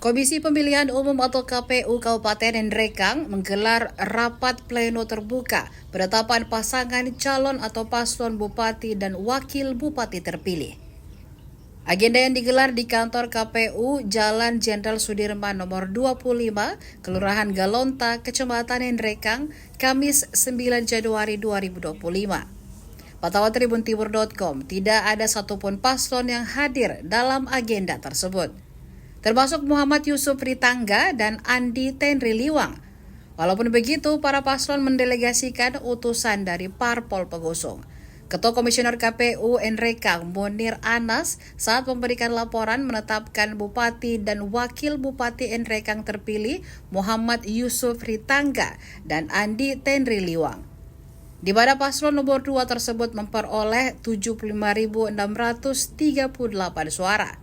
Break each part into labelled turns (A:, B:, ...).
A: Komisi Pemilihan Umum atau KPU Kabupaten Nrekang menggelar rapat pleno terbuka penetapan pasangan calon atau paslon bupati dan wakil bupati terpilih. Agenda yang digelar di kantor KPU Jalan Jenderal Sudirman nomor 25, Kelurahan Galonta, Kecamatan Nrekang, Kamis 9 Januari 2025. Pantauan tribuntimur.com, tidak ada satupun paslon yang hadir dalam agenda tersebut, termasuk Muhammad Yusuf Ritangga dan Andi Tenriliwang. Walaupun begitu, para paslon mendelegasikan utusan dari parpol pengusung. Ketua Komisioner KPU Nrekang Munir Anas saat memberikan laporan menetapkan Bupati dan Wakil Bupati Nrekang terpilih Muhammad Yusuf Ritangga dan Andi Tenriliwang, di mana paslon nomor 2 tersebut memperoleh 75.638 suara.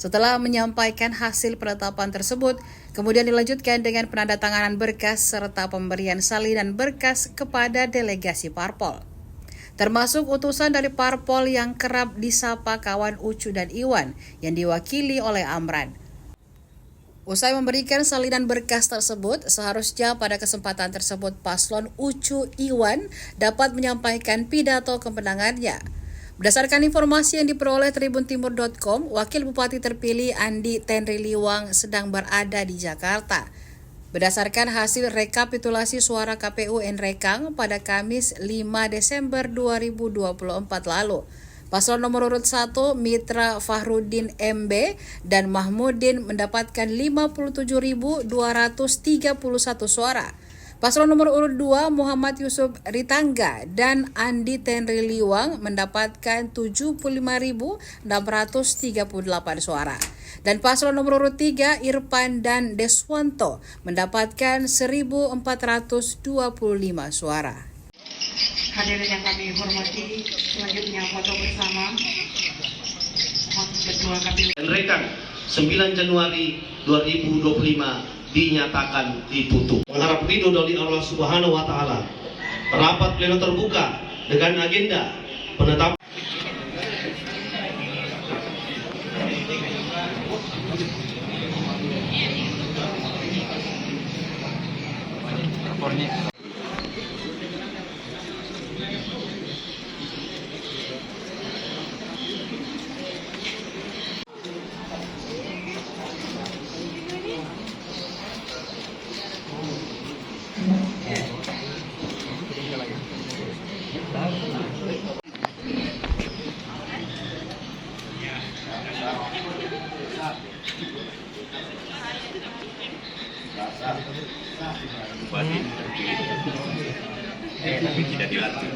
A: Setelah menyampaikan hasil penetapan tersebut, kemudian dilanjutkan dengan penandatanganan berkas serta pemberian salinan berkas kepada delegasi parpol, termasuk utusan dari parpol yang kerap disapa kawan Ucu dan Iwan yang diwakili oleh Amran. Usai memberikan salinan berkas tersebut, seharusnya pada kesempatan tersebut paslon Ucu Iwan dapat menyampaikan pidato kemenangannya. Berdasarkan informasi yang diperoleh tribuntimur.com, Wakil Bupati terpilih Andi Tenriliwang sedang berada di Jakarta. Berdasarkan hasil rekapitulasi suara KPU Nrekang pada Kamis 5 Desember 2024 lalu, paslon nomor urut 1 Mitra Fahrudin MB dan Mahmudin mendapatkan 57.231 suara. Paslon nomor urut 2 Muhammad Yusuf Ritangga dan Andi Tenriliwang mendapatkan 75.638 suara. Dan paslon nomor urut 3 Irfan dan Deswanto mendapatkan 1.425 suara.
B: Hadirin yang kami hormati, selanjutnya foto bersama Ketua KPU
C: Nrekang 9 Januari 2025 dinyatakan ditutup. Mengharap ridho dari Allah Subhanahu wa taala. Rapat pleno terbuka dengan agenda penetapan
D: tapi tidak dilanjut.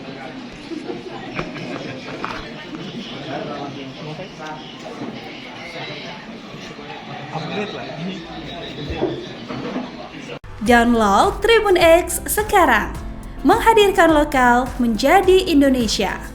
E: Download Tribun X sekarang, menghadirkan lokal menjadi Indonesia.